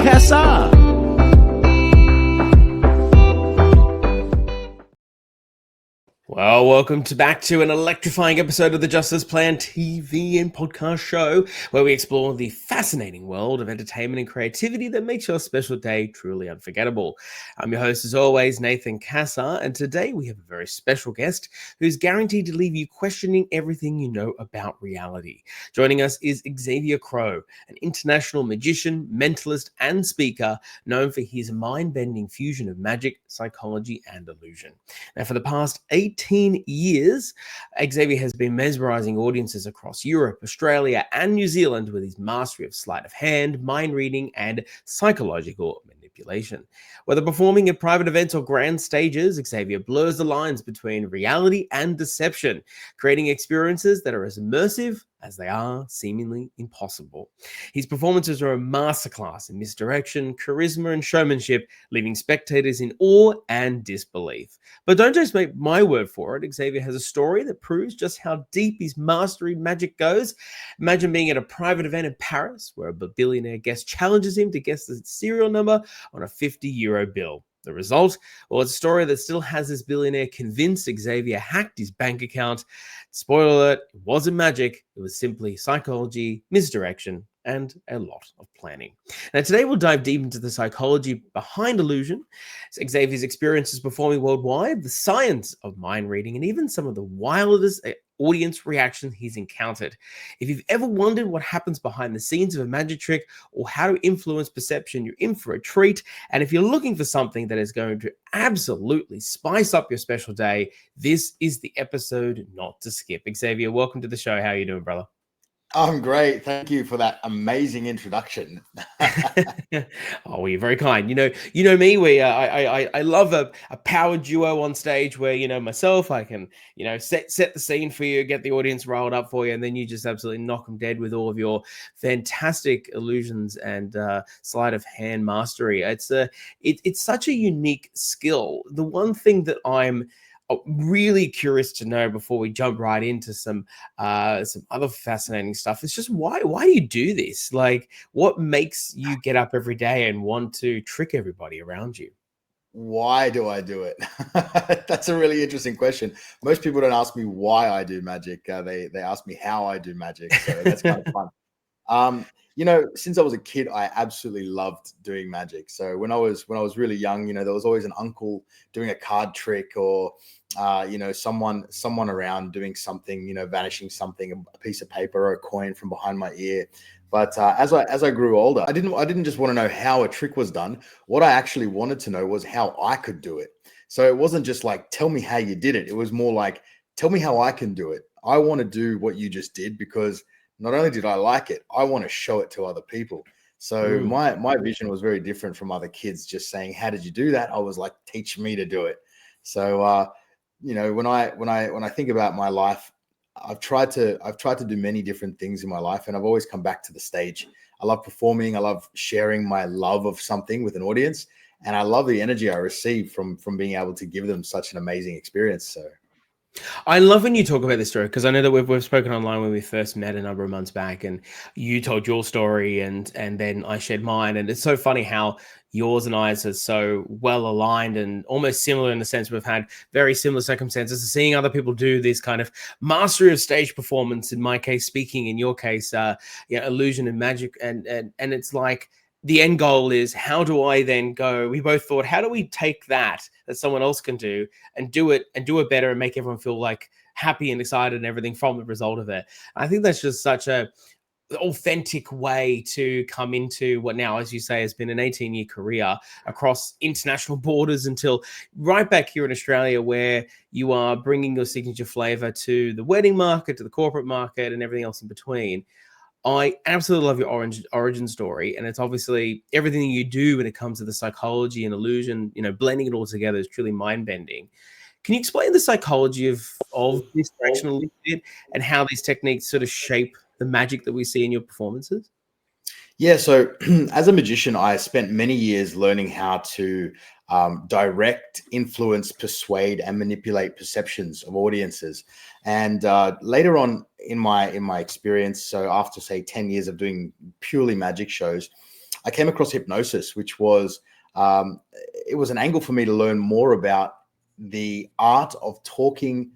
Cassar. Well, welcome back to an electrifying episode of the Justice Plan TV and podcast show, where we explore the fascinating world of entertainment and creativity that makes your special day truly unforgettable. I'm your host, as always, Nathan Cassar, and today we have a very special guest who's guaranteed to leave you questioning everything you know about reality. Joining us is Xavier Crow, an international magician, mentalist, and speaker known for his mind-bending fusion of magic, psychology, and illusion. Now, for the past 18 years, Xavier has been mesmerizing audiences across Europe, Australia, and New Zealand with his mastery of sleight of hand, mind reading, and psychological manipulation. Whether performing at private events or grand stages, Xavier blurs the lines between reality and deception, creating experiences that are as immersive as they are seemingly impossible. His performances are a masterclass in misdirection, charisma, and showmanship, leaving spectators in awe and disbelief. But don't just make my word for it. Xavier has a story that proves just how deep his mastery magic goes. Imagine being at a private event in Paris where a billionaire guest challenges him to guess the serial number on a 50-euro bill. The result? Well, it's a story that still has this billionaire convinced Xavier hacked his bank account. Spoiler alert, it wasn't magic. It was simply psychology, misdirection, and a lot of planning. Now, today we'll dive deep into the psychology behind illusion, Xavier's experiences performing worldwide, the science of mind reading, and even some of the wildest audience reactions he's encountered. If you've ever wondered what happens behind the scenes of a magic trick or how to influence perception, you're in for a treat. And if you're looking for something that is going to absolutely spice up your special day, this is the episode not to skip. Xavier, welcome to the show. How are you doing, brother? I'm great. Thank you for that amazing introduction. Oh, you're very kind. You know me. I love a power duo on stage where myself. I can set the scene for you, get the audience riled up for you, and then you just absolutely knock them dead with all of your fantastic illusions and sleight of hand mastery. It's such a unique skill. The one thing that I'm really curious to know before we jump right into some other fascinating stuff. It's just why do you do this? Like, what makes you get up every day and want to trick everybody around you? Why do I do it? That's a really interesting question. Most people don't ask me why I do magic. They ask me how I do magic. So that's kind of fun. Since I was a kid, I absolutely loved doing magic. So when I was really young, there was always an uncle doing a card trick or someone around doing something, vanishing something, a piece of paper or a coin from behind my ear. But as I grew older, I didn't just want to know how a trick was done. What I actually wanted to know was how I could do it. So it wasn't just like, tell me how you did it. It was more like, tell me how I can do it. I want to do what you just did because not only did I like it, I want to show it to other people. So my vision was very different from other kids just saying, how did you do that? I was like, teach me to do it. So, when I think about my life, I've tried to do many different things in my life, and I've always come back to the stage. I love performing. I love sharing my love of something with an audience, and I love the energy I receive from being able to give them such an amazing experience. So I love when you talk about this story because I know that we've spoken online when we first met a number of months back, and you told your story, and then I shared mine, and it's so funny how yours and I are so well aligned and almost similar in the sense we've had very similar circumstances. Seeing other people do this kind of mastery of stage performance, in my case, speaking, in your case, illusion and magic, and it's like, the end goal is, how do I then go? We both thought, how do we take that someone else can do and do it better and make everyone feel like happy and excited and everything from the result of it? I think that's just such a authentic way to come into what now, as you say, has been an 18-year career across international borders until right back here in Australia, where you are bringing your signature flavor to the wedding market, to the corporate market, and everything else in between. I absolutely love your origin story, and it's obviously everything you do when it comes to the psychology and illusion, blending it all together is truly mind-bending. Can you explain the psychology of this direction a little bit and how these techniques sort of shape the magic that we see in your performances? Yeah, so as a magician, I spent many years learning how to direct, influence, persuade, and manipulate perceptions of audiences. And later on in my experience, so after say 10 years of doing purely magic shows, I came across hypnosis, which was it was an angle for me to learn more about the art of talking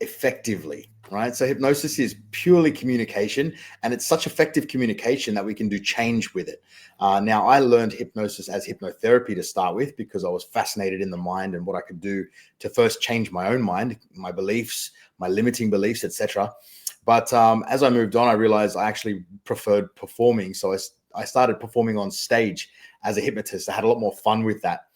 effectively, right? So hypnosis is purely communication, and it's such effective communication that we can do change with it. Now, I learned hypnosis as hypnotherapy to start with because I was fascinated in the mind and what I could do to first change my own mind, my beliefs, my limiting beliefs, etc. But as I moved on, I realized I actually preferred performing. So I started performing on stage as a hypnotist. I had a lot more fun with that.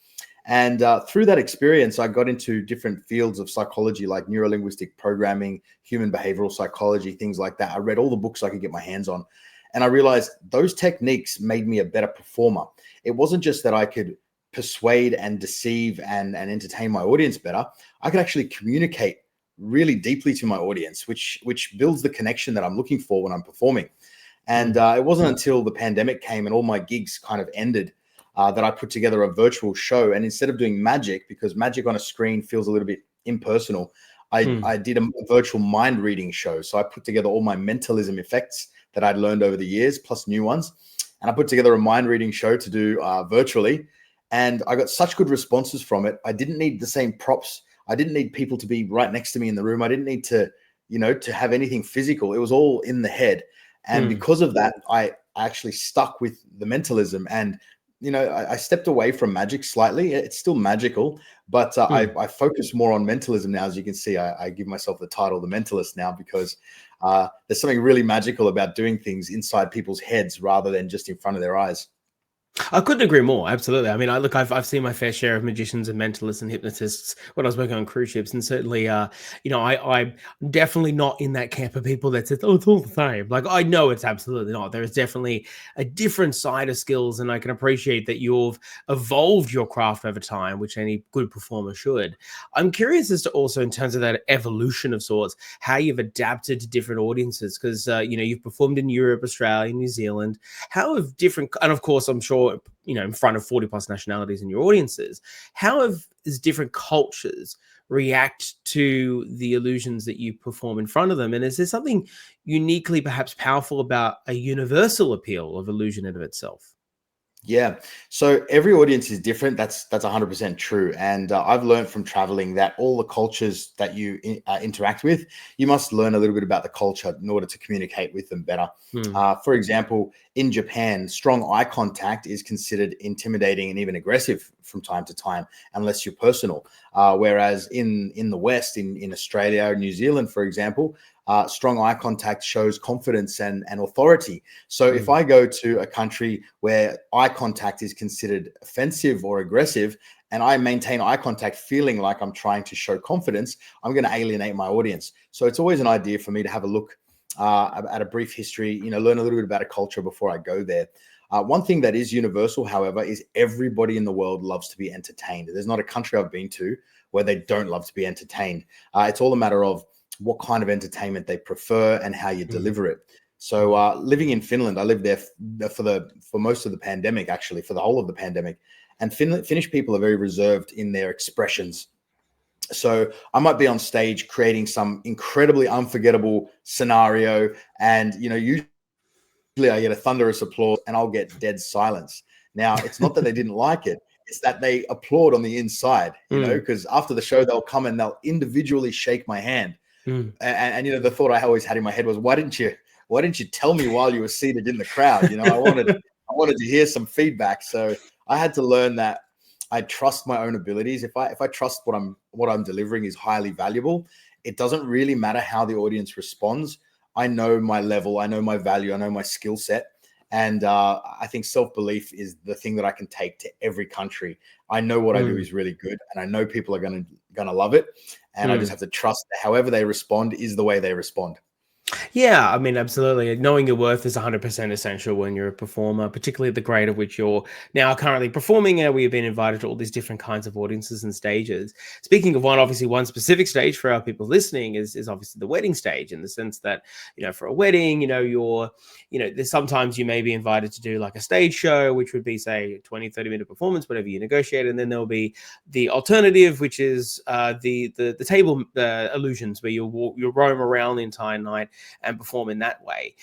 And through that experience, I got into different fields of psychology like neurolinguistic programming, human behavioral psychology, things like that. I read all the books I could get my hands on. And I realized those techniques made me a better performer. It wasn't just that I could persuade and deceive and entertain my audience better. I could actually communicate really deeply to my audience, which builds the connection that I'm looking for when I'm performing. And it wasn't until the pandemic came and all my gigs kind of ended that I put together a virtual show. And instead of doing magic, because magic on a screen feels a little bit impersonal, I did a virtual mind reading show. So I put together all my mentalism effects that I'd learned over the years, plus new ones. And I put together a mind reading show to do virtually. And I got such good responses from it. I didn't need the same props. I didn't need people to be right next to me in the room. I didn't need to, to have anything physical. It was all in the head. And because of that, I actually stuck with the mentalism. And I stepped away from magic slightly. It's still magical, but I focus more on mentalism now. As you can see, I give myself the title, the mentalist now, because there's something really magical about doing things inside people's heads rather than just in front of their eyes. I couldn't agree more. Absolutely. I mean, I've seen my fair share of magicians and mentalists and hypnotists when I was working on cruise ships, and certainly, I'm definitely not in that camp of people that says, "Oh, it's all the same." Like, I know it's absolutely not. There is definitely a different side of skills, and I can appreciate that you've evolved your craft over time, which any good performer should. I'm curious as to also, in terms of that evolution of sorts, how you've adapted to different audiences, because you've performed in Europe, Australia, New Zealand. How have different, and of course, I'm sure, in front of 40 plus nationalities in your audiences, how have different cultures react to the illusions that you perform in front of them? And is there something uniquely perhaps powerful about a universal appeal of illusion in of itself? Yeah. So every audience is different. That's 100% true. And I've learned from traveling that all the cultures that you interact with, you must learn a little bit about the culture in order to communicate with them better. For example, in Japan, strong eye contact is considered intimidating and even aggressive from time to time, unless you're personal. Whereas in the West, in Australia, New Zealand, for example, strong eye contact shows confidence and authority. So if I go to a country where eye contact is considered offensive or aggressive, and I maintain eye contact feeling like I'm trying to show confidence, I'm going to alienate my audience. So it's always an idea for me to have a look at a brief history, learn a little bit about a culture before I go there. One thing that is universal, however, is everybody in the world loves to be entertained. There's not a country I've been to where they don't love to be entertained. It's all a matter of what kind of entertainment they prefer and how you deliver it. So living in Finland, I lived there for most of the pandemic, actually, for the whole of the pandemic. And Finnish people are very reserved in their expressions. So I might be on stage creating some incredibly unforgettable scenario, and usually I get a thunderous applause and I'll get dead silence. Now, it's not that they didn't like it, it's that they applaud on the inside, because after the show they'll come and they'll individually shake my hand. And the thought I always had in my head was, why didn't you tell me while you were seated in the crowd? I wanted to hear some feedback. So I had to learn that I trust my own abilities. If I trust what I'm delivering is highly valuable, it doesn't really matter how the audience responds. I know my level, I know my value, I know my skill set. And I think self-belief is the thing that I can take to every country. I know what I do is really good, and I know people are gonna love it. And I just have to trust that however they respond is the way they respond. Yeah, I mean, absolutely. Knowing your worth is 100% essential when you're a performer, particularly at the grade at which you're now currently performing. And we've been invited to all these different kinds of audiences and stages. Speaking of one specific stage for our people listening is obviously the wedding stage, in the sense that, for a wedding, there's sometimes you may be invited to do like a stage show, which would be, say, 20, 30-minute performance, whatever you negotiate. And then there'll be the alternative, which is the table illusions, where you'll roam around the entire night and perform in that way.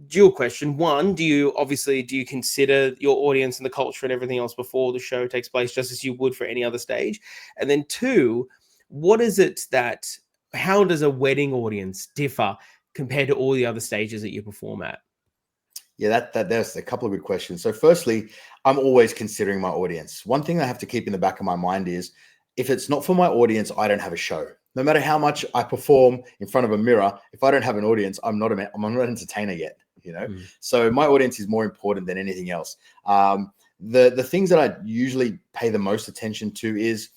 dual question. One, do you consider your audience and the culture and everything else before the show takes place, just as you would for any other stage? And then two, what is it that, how does a wedding audience differ compared to all the other stages that you perform at? Yeah, there's a couple of good questions. So firstly, I'm always considering my audience. One thing I have to keep in the back of my mind is if it's not for my audience, I don't have a show. No matter how much I perform in front of a mirror, if I don't have an audience, I'm not an entertainer yet, you know? Mm. So my audience is more important than anything else. The things that I usually pay the most attention to is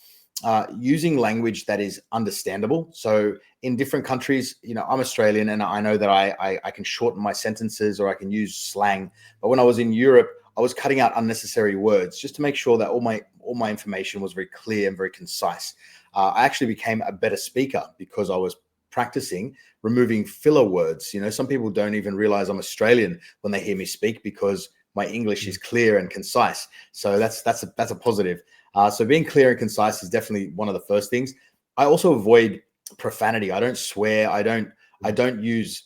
using language that is understandable. So in different countries, you know, I'm Australian and I know that I can shorten my sentences or I can use slang. But when I was in Europe, I was cutting out unnecessary words just to make sure that all my information was very clear and very concise. I actually became a better speaker because I was practicing removing filler words. You know, some people don't even realize I'm Australian when they hear me speak because my English is clear and concise. So that's a positive. So being clear and concise is definitely one of the first things. I also avoid profanity. I don't swear. I don't use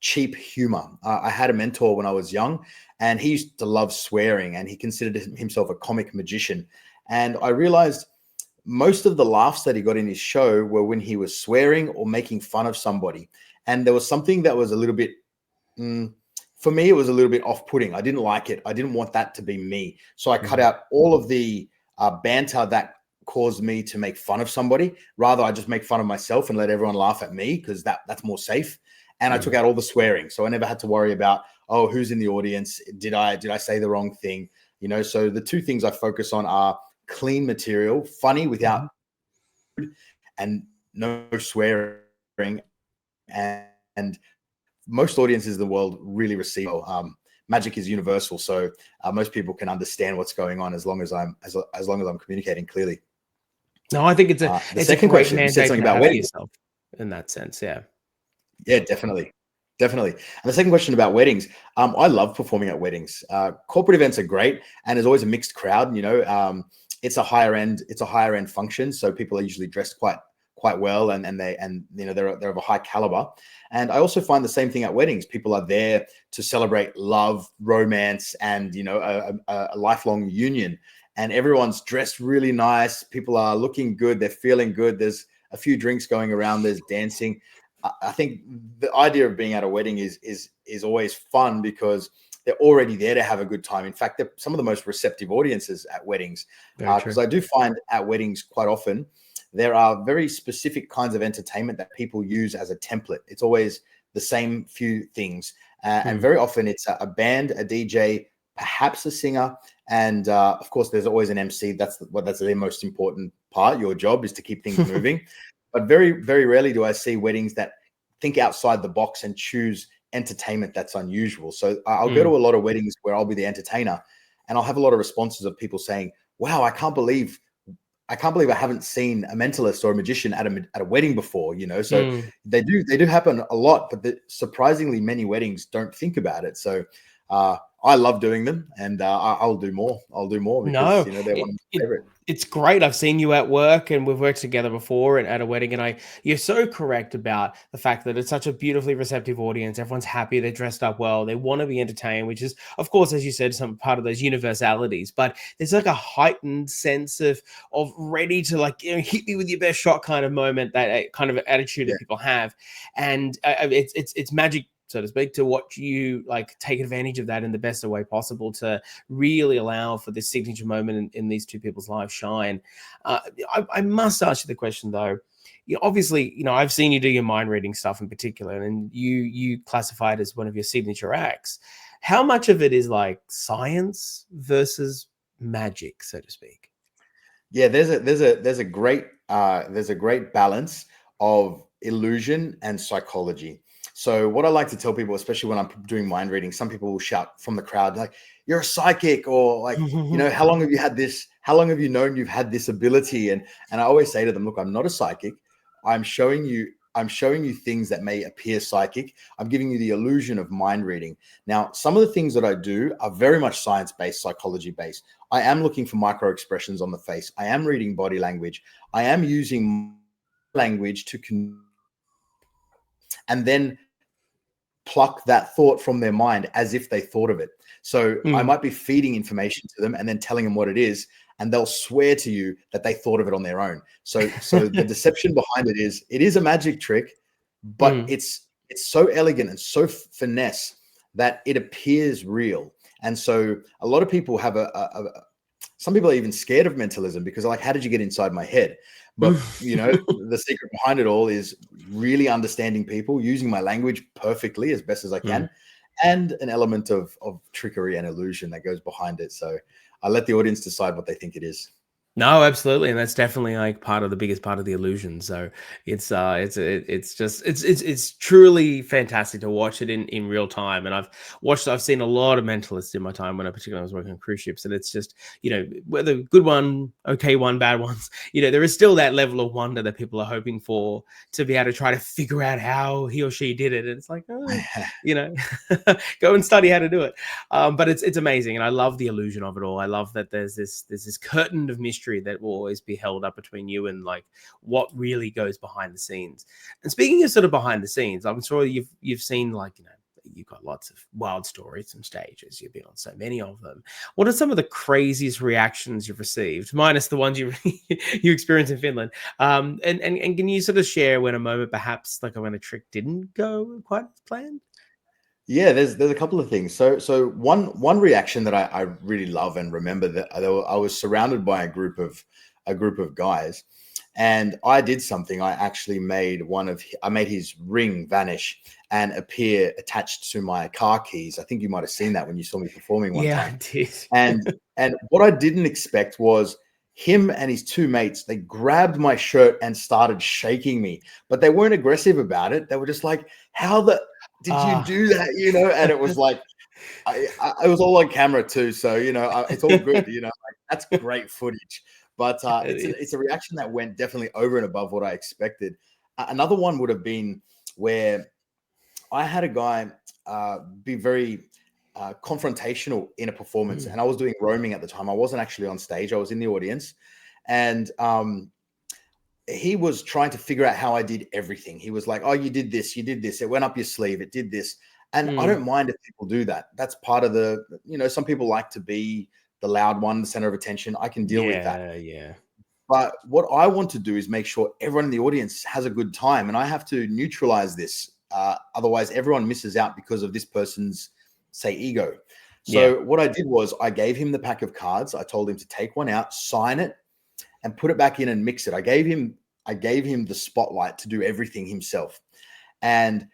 cheap humor. I had a mentor when I was young, and he used to love swearing, and he considered himself a comic magician. And I realized most of the laughs that he got in his show were when he was swearing or making fun of somebody. And there was something that was a little bit for me, it was a little bit off-putting. I didn't like it. I didn't want that to be me. So I cut out all of the banter that caused me to make fun of somebody. Rather, I just make fun of myself and let everyone laugh at me because that's more safe. And I took out all the swearing. So I never had to worry about, oh, who's in the audience? Did I say the wrong thing? You know, so the two things I focus on are clean material, funny without and no swearing. And most audiences in the world really receive magic is universal, so most people can understand what's going on as long as I'm communicating clearly. No, I think it's The a second great question, you said mandate something to about have for weddings. yourself in that sense. Yeah. Yeah, definitely. And the second question about weddings, I love performing at weddings. Corporate events are great, and there's always a mixed crowd. You know, it's a higher end function, so people are usually dressed quite well, and you know they're of a high caliber. And I also find the same thing at weddings. People are there to celebrate love, romance, and you know a lifelong union. And everyone's dressed really nice. People are looking good. They're feeling good. There's a few drinks going around. There's dancing. I think the idea of being at a wedding is always fun because they're already there to have a good time. In fact, they're some of the most receptive audiences at weddings, because I do find at weddings quite often there are very specific kinds of entertainment that people use as a template. It's always the same few things, and very often it's a band, a DJ, perhaps a singer, and of course there's always an MC. That's the most important part. Your job is to keep things moving. But very, very rarely do I see weddings that think outside the box and choose entertainment that's unusual. So I'll go to a lot of weddings where I'll be the entertainer, and I'll have a lot of responses of people saying, "Wow, I can't believe I haven't seen a mentalist or a magician at a wedding before." You know, so they do happen a lot, but surprisingly many weddings don't think about it. So I love doing them, and I'll do more. Because No, you know they're one of my favorite. it's great. I've seen you at work and we've worked together before and at a wedding. And you're so correct about the fact that it's such a beautifully receptive audience. Everyone's happy. They're dressed up well. They want to be entertained, which is, of course, as you said, some part of those universalities. But there's like a heightened sense of ready to, like, you know, hit me with your best shot kind of moment, that kind of attitude that people have. And it's magic, so to speak, to watch you like take advantage of that in the best way possible to really allow for this signature moment in these two people's lives shine. I must ask you the question though. You know, obviously, you know, I've seen you do your mind reading stuff in particular, and you classify it as one of your signature acts. How much of it is like science versus magic, so to speak? Yeah, there's a great balance of illusion and psychology. So what I like to tell people, especially when I'm doing mind reading, some people will shout from the crowd like, "You're a psychic," or like, you know, "How long have you had this? How long have you known you've had this ability?" And I always say to them, "Look, I'm not a psychic. I'm showing you things that may appear psychic. I'm giving you the illusion of mind reading." Now, some of the things that I do are very much science-based, psychology-based. I am looking for micro expressions on the face. I am reading body language. I am using language to and then pluck that thought from their mind as if they thought of it. So I Mm. might be feeding information to them and then telling them what it is, and they'll swear to you that they thought of it on their own. So the deception behind it is a magic trick, but Mm. it's so elegant and so finesse that it appears real. And so a lot of people have some people are even scared of mentalism because they're like, how did you get inside my head? But the secret behind it all is really understanding people, using my language perfectly as best as I can, and an element of trickery and illusion that goes behind it. So I let the audience decide what they think it is. No, absolutely, and that's definitely like part of the biggest part of the illusion. So it's truly fantastic to watch it in real time. And I've seen a lot of mentalists in my time when I particularly was working on cruise ships, and it's just whether good one, okay one, bad ones, there is still that level of wonder that people are hoping for to be able to try to figure out how he or she did it. And it's like, go and study how to do it. But it's amazing, and I love the illusion of it all. I love that there's this curtain of mystery that will always be held up between you and like what really goes behind the scenes. And speaking of sort of behind the scenes, I'm sure you've seen like you've got lots of wild stories and stages. You've been on so many of them. What are some of the craziest reactions you've received, minus the ones you experienced in Finland? And can you sort of share when a moment perhaps like when a trick didn't go quite as planned? Yeah, there's a couple of things. So one reaction that I really love and remember, that I was surrounded by a group of guys, and I did something. I actually made I made his ring vanish and appear attached to my car keys. I think you might have seen that when you saw me performing one Yeah, time. I did. And what I didn't expect was him and his two mates. They grabbed my shirt and started shaking me, but they weren't aggressive about it. They were just like, "How the did you do that?" And it was like, I was all on camera too, so it's all good. Like, that's great footage. But it's a reaction that went definitely over and above what I expected. Another one would have been where I had a guy be very confrontational in a performance, and I was doing roaming at the time. I wasn't actually on stage; I was in the audience, and he was trying to figure out how I did everything. He was like, "Oh, you did this, it went up your sleeve, it did this." And I don't mind if people do that. That's part of some people like to be the loud one, the center of attention. I can deal with that. Yeah. But what I want to do is make sure everyone in the audience has a good time, and I have to neutralize this. Otherwise, everyone misses out because of this person's, say, ego. So what I did was I gave him the pack of cards. I told him to take one out, sign it, and put it back in and mix it. I gave him the spotlight to do everything himself. And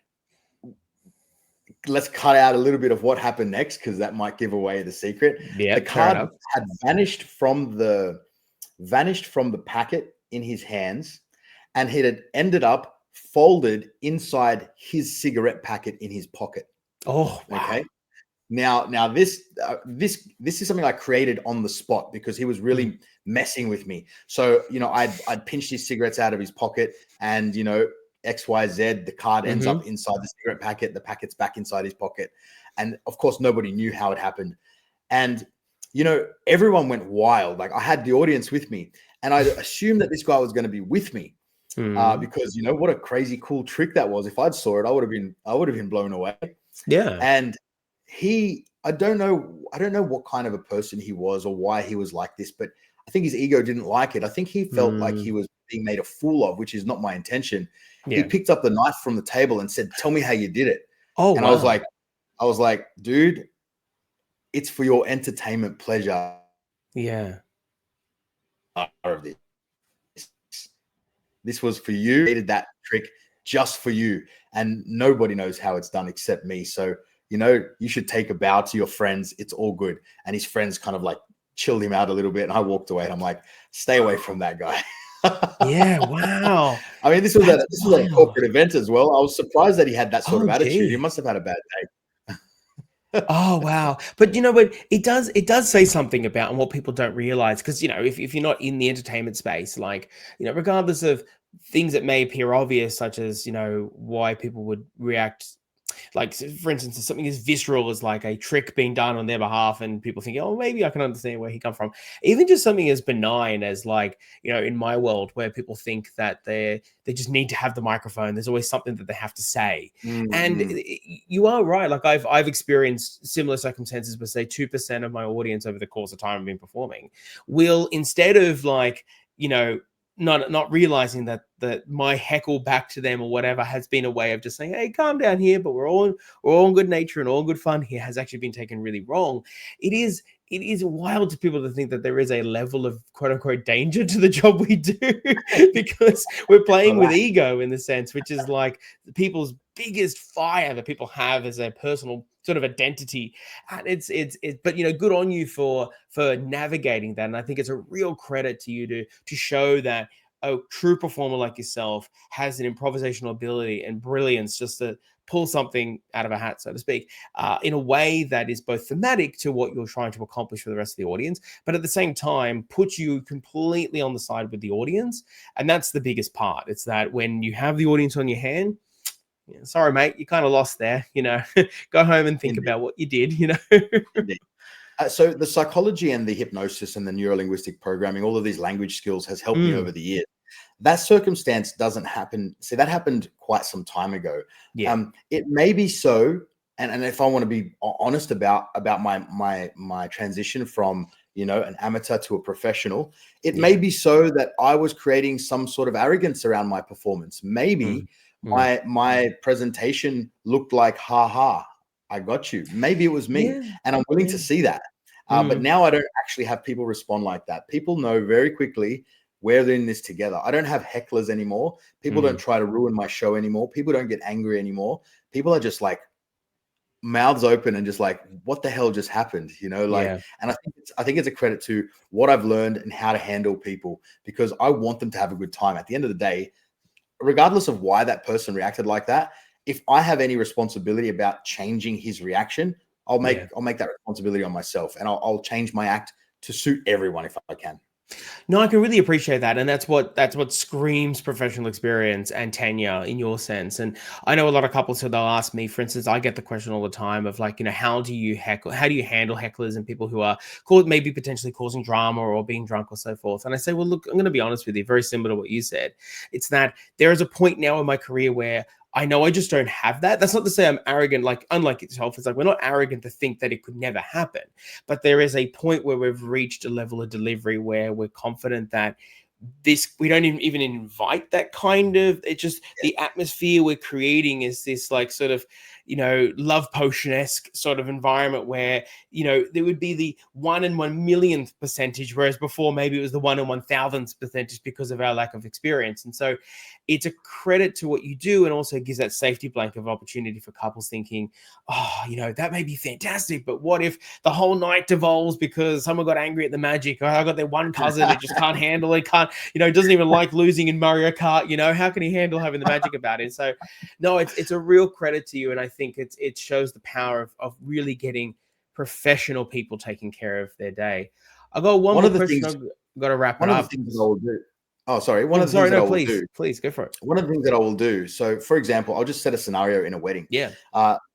let's cut out a little bit of what happened next, because that might give away the secret. The card had vanished from the packet in his hands, and it had ended up folded inside his cigarette packet in his pocket. Oh, wow. Okay. Now this is something I created on the spot because he was really messing with me. So I'd pinched his cigarettes out of his pocket, and XYZ, the card ends up inside the cigarette packet. The packet's back inside his pocket, and of course nobody knew how it happened. And everyone went wild. Like, I had the audience with me, and I assumed that this guy was going to be with me because what a crazy cool trick that was. If I'd saw it, I would have been blown away. Yeah. And I don't know what kind of a person he was or why he was like this, but I think his ego didn't like it. I think he felt like he was being made a fool of, which is not my intention. Yeah. He picked up the knife from the table and said, "Tell me how you did it." Oh, and wow. I was like, "Dude, it's for your entertainment pleasure." Yeah. Of this was for you. I did that trick just for you, and nobody knows how it's done except me. So you should take a bow to your friends. It's all good. And his friends kind of like chilled him out a little bit, and I walked away, and I'm like, stay away from that guy. Yeah, wow. I mean, this was a corporate event as well. I was surprised that he had that sort of attitude. Gee. He must have had a bad day. Oh, wow. But but it does say something about, and what people don't realize, because if you're not in the entertainment space, like regardless of things that may appear obvious, such as why people would react like for instance, if something as visceral as like a trick being done on their behalf, and people thinking, oh, maybe I can understand where he come from. Even just something as benign as like, you know, in my world where people think that they just need to have the microphone. There's always something that they have to say, and Mm-hmm. you are right. Like I've experienced similar circumstances, but say 2% of my audience over the course of time I've been performing will, instead of like, you know, not realizing that my heckle back to them or whatever has been a way of just saying, hey, calm down here, but we're all in good nature and all good fun here, has actually been taken really wrong. It is wild to people to think that there is a level of quote unquote danger to the job we do because we're playing with ego in the sense, which is like people's biggest fire that people have as a personal sort of identity. And it's but you know, good on you for navigating that. And I think it's a real credit to you to show that a true performer like yourself has an improvisational ability and brilliance just to pull something out of a hat, so to speak, in a way that is both thematic to what you're trying to accomplish for the rest of the audience, but at the same time puts you completely on the side with the audience. And that's the biggest part. It's that when you have the audience on your hand, yeah, sorry, mate, you kind of lost there. You know, go home and think Indeed. about what you did. You know. Indeed. So the psychology and the hypnosis and the neurolinguistic programming, all of these language skills has helped me over the years. That circumstance doesn't happen. See, that happened quite some time ago. Yeah. It may be so, and if I want to be honest about my transition from, you know, an amateur to a professional, it may be so that I was creating some sort of arrogance around my performance. Maybe my presentation looked like, ha ha, I got you. Maybe it was me, Yeah. and I'm willing to see that. But now I don't actually have people respond like that. People know very quickly we're in this together. I don't have hecklers anymore. People don't try to ruin my show anymore. People don't get angry anymore. People are just like mouths open and just like, what the hell just happened? You know, like, Yeah. and I think it's a credit to what I've learned and how to handle people, because I want them to have a good time. At the end of the day, regardless of why that person reacted like that, if I have any responsibility about changing his reaction, I'll make that responsibility on myself, and I'll change my act to suit everyone if I can. No, I can really appreciate that, and that's what screams professional experience and tenure in your sense. And I know a lot of couples who they'll ask me, for instance, I get the question all the time of like, you know, how do you handle hecklers and people who are maybe potentially causing drama or being drunk or so forth? And I say, well, look, I'm going to be honest with you, very similar to what you said. It's that there is a point now in my career where I know I just don't have that. That's not to say I'm arrogant, like unlike yourself. It's like we're not arrogant to think that it could never happen. But there is a point where we've reached a level of delivery where we're confident that we don't even invite that kind of, it's just the atmosphere we're creating is this like sort of, you know, love potion-esque sort of environment where, you know, there would be the 1 in 1 millionth percentage, whereas before maybe it was the 1 in 1,000th percentage because of our lack of experience. And so it's a credit to what you do, and also gives that safety blanket of opportunity for couples thinking, oh, you know, that may be fantastic, but what if the whole night devolves because someone got angry at the Magic, or I got their one cousin that just can't handle it, doesn't even like losing in Mario Kart, you know, how can he handle having the Magic about it? So no, it's a real credit to you. And I think it shows the power of really getting professional people taking care of their day. I've got one One more of the question. things, I've got to wrap it one of the up. things that I will do. Oh, sorry. One Oh, of the things sorry, that no, I will do. please go for it. One of the things that I will do. So, for example, I'll just set a scenario in a wedding. Yeah.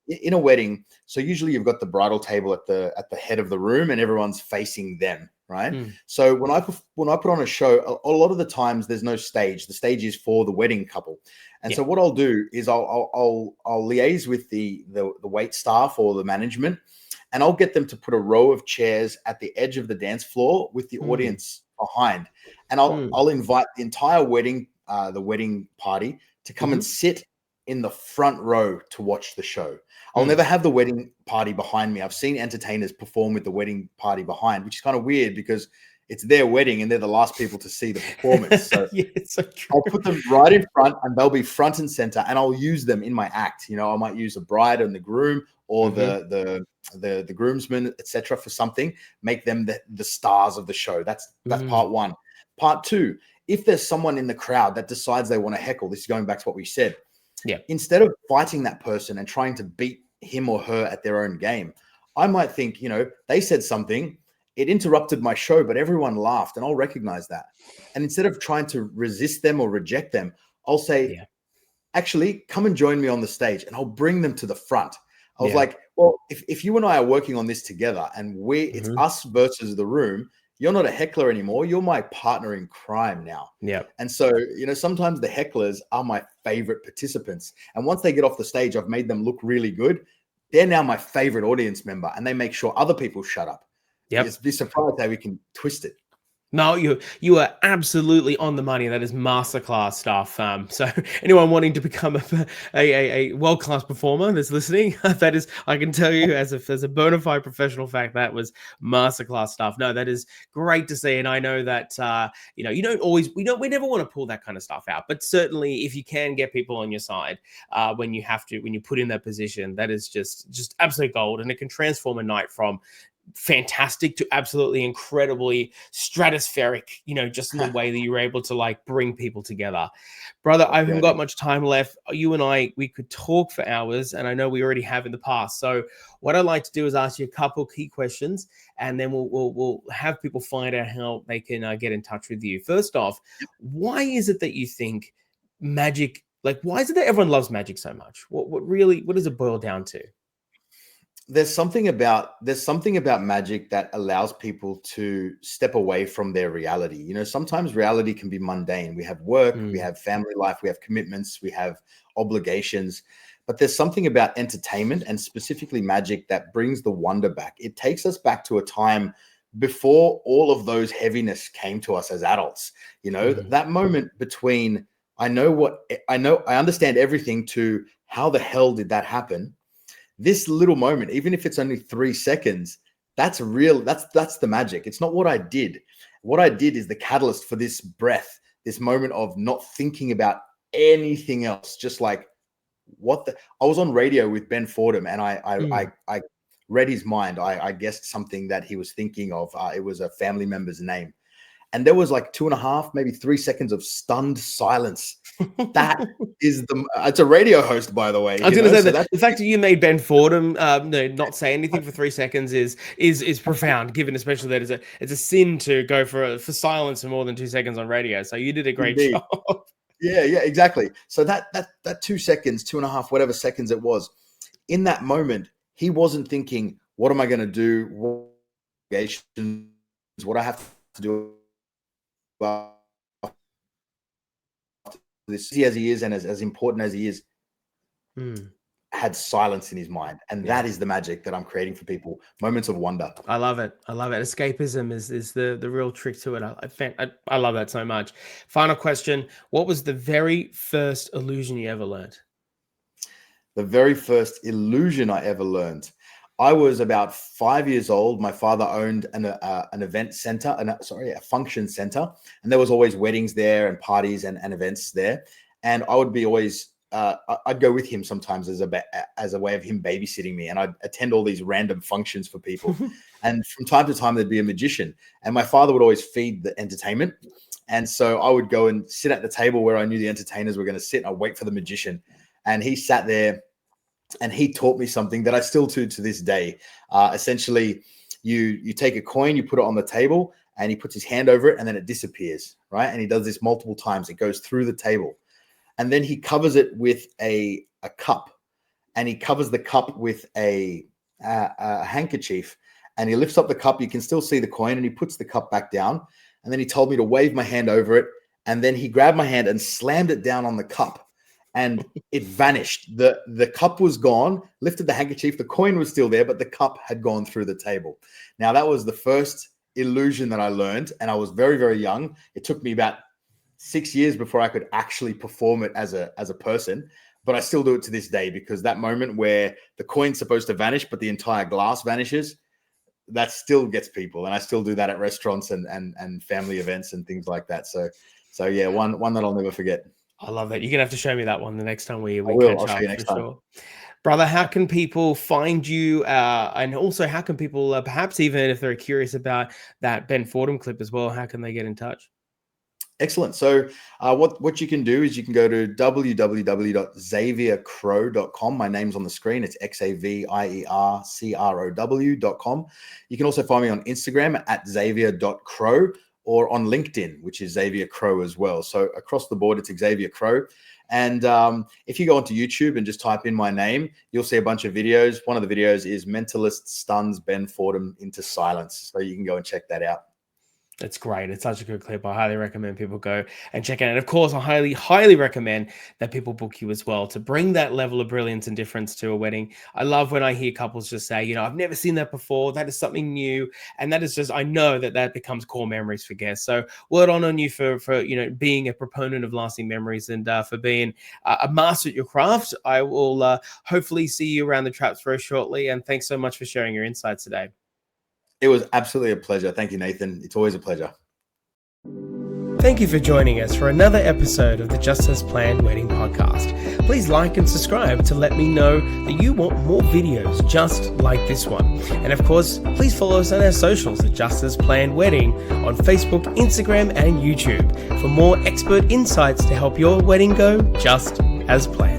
In a wedding, so usually you've got the bridal table at the head of the room, and everyone's facing them, right? So when I put on a show, a lot of the times there's no stage. The stage is for the wedding couple, and so what I'll do is I'll liaise with the wait staff or the management, and I'll get them to put a row of chairs at the edge of the dance floor with the audience behind, and I'll invite the entire wedding party to come and sit in the front row to watch the show. I'll never have the wedding party behind me. I've seen entertainers perform with the wedding party behind, which is kind of weird because it's their wedding and they're the last people to see the performance. So it's so true. I'll put them right in front, and they'll be front and center, and I'll use them in my act. You know, I might use the bride and the groom, or the groomsmen, etc., for something. Make them the stars of the show. That's part one. Part two, if there's someone in the crowd that decides they want to heckle, this is going back to what we said. Yeah. Instead of fighting that person and trying to beat him or her at their own game, I might think, you know, they said something, it interrupted my show, but everyone laughed, and I'll recognize that. And instead of trying to resist them or reject them, I'll say, actually come and join me on the stage, and I'll bring them to the front. I was Yeah. like, well, if you and I are working on this together and it's us versus the room, you're not a heckler anymore. You're my partner in crime now. Yeah. And so, sometimes the hecklers are my favorite participants. And once they get off the stage, I've made them look really good. They're now my favorite audience member, and they make sure other people shut up. Yep. You'd be surprised how we can twist it. No, you are absolutely on the money. That is masterclass stuff. So anyone wanting to become a world-class performer that's listening, that is, I can tell you as a bona fide professional fact, that was masterclass stuff. No, that is great to see. And I know that, you don't always, we never want to pull that kind of stuff out, but certainly if you can get people on your side, when you put in that position, that is just absolute gold. And it can transform a night from fantastic to absolutely incredibly stratospheric, just in the way that you were able to like bring people together. Brother, I haven't got much time left. You and I, we could talk for hours, and I know we already have in the past. So what I'd like to do is ask you a couple key questions, and then we'll have people find out how they can get in touch with you. First off, why is it that you think magic, like why is it that everyone loves magic so much? What does it boil down to? There's something about magic that allows people to step away from their reality. Sometimes reality can be mundane. We have work, we have family life, we have commitments, we have obligations, but there's something about entertainment and specifically magic that brings the wonder back. It takes us back to a time before all of those heaviness came to us as adults. That moment between I understand everything to how the hell did that happen? This little moment, even if it's only 3 seconds, that's real. That's the magic. It's not what I did. What I did is the catalyst for this breath, this moment of not thinking about anything else. Just like I was on radio with Ben Fordham, and I read his mind. I guessed something that he was thinking of. It was a family member's name. And there was like 2.5, maybe 3 seconds of stunned silence. That is it's a radio host, by the way. I was going to say that the fact that you made Ben Fordham not say anything for 3 seconds is profound, given especially that it's a sin to go for silence for more than 2 seconds on radio. So you did a great job. Yeah, exactly. So that 2 seconds, 2.5, whatever seconds it was, in that moment, he wasn't thinking, what am I going to do? What I have to do this as he is and as important as he is, had silence in his mind. And that is the magic that I'm creating for people. Moments of wonder. I love it. Escapism is the real trick to it. I love that so much. Final question. What was the very first illusion you ever learned? The very first illusion I ever learned. I was about 5 years old. My father owned an event center, a function center, and there was always weddings there and parties and events there. And I would be always, I'd go with him sometimes as a way of him babysitting me, and I'd attend all these random functions for people. And from time to time, there'd be a magician, and my father would always feed the entertainment. And so I would go and sit at the table where I knew the entertainers were going to sit, and I'd wait for the magician, and he sat there. And he taught me something that I still do to this day. Essentially, you take a coin, you put it on the table, and he puts his hand over it, and then it disappears, right? And he does this multiple times. It goes through the table. And then he covers it with a cup, and he covers the cup with a handkerchief, and he lifts up the cup. You can still see the coin, and he puts the cup back down. And then he told me to wave my hand over it, and then he grabbed my hand and slammed it down on the cup. And it vanished. The cup was gone, lifted the handkerchief. The coin was still there, but the cup had gone through the table. Now, that was the first illusion that I learned, and I was very, very young. It took me about 6 years before I could actually perform it as a person, but I still do it to this day, because that moment where the coin's supposed to vanish, but the entire glass vanishes, that still gets people. And I still do that at restaurants and family events and things like that. So yeah, one that I'll never forget. I love that. You're going to have to show me that one the next time we I'll catch show up, you next for time. sure. Brother, how can people find you? And also, how can people, perhaps even if they're curious about that Ben Fordham clip as well, how can they get in touch? Excellent. So what you can do is you can go to www.xaviercrow.com. My name's on the screen. It's XAVIERCROW.com. You can also find me on Instagram at xavier.crow, or on LinkedIn, which is Xavier Crow as well. So across the board, it's Xavier Crow. And if you go onto YouTube and just type in my name, you'll see a bunch of videos. One of the videos is Mentalist Stuns Ben Fordham into Silence. So you can go and check that out. That's great. It's such a good clip. I highly recommend people go and check it out. And of course, I highly, highly recommend that people book you as well to bring that level of brilliance and difference to a wedding. I love when I hear couples just say, I've never seen that before. That is something new. And that is just, I know that becomes core memories for guests. So word on you for being a proponent of lasting memories and for being a master at your craft. I will hopefully see you around the traps very shortly. And thanks so much for sharing your insights today. It was absolutely a pleasure. Thank you, Nathan. It's always a pleasure. Thank you for joining us for another episode of the Just As Planned Wedding Podcast. Please like and subscribe to let me know that you want more videos just like this one. And of course, please follow us on our socials at Just As Planned Wedding on Facebook, Instagram, and YouTube for more expert insights to help your wedding go just as planned.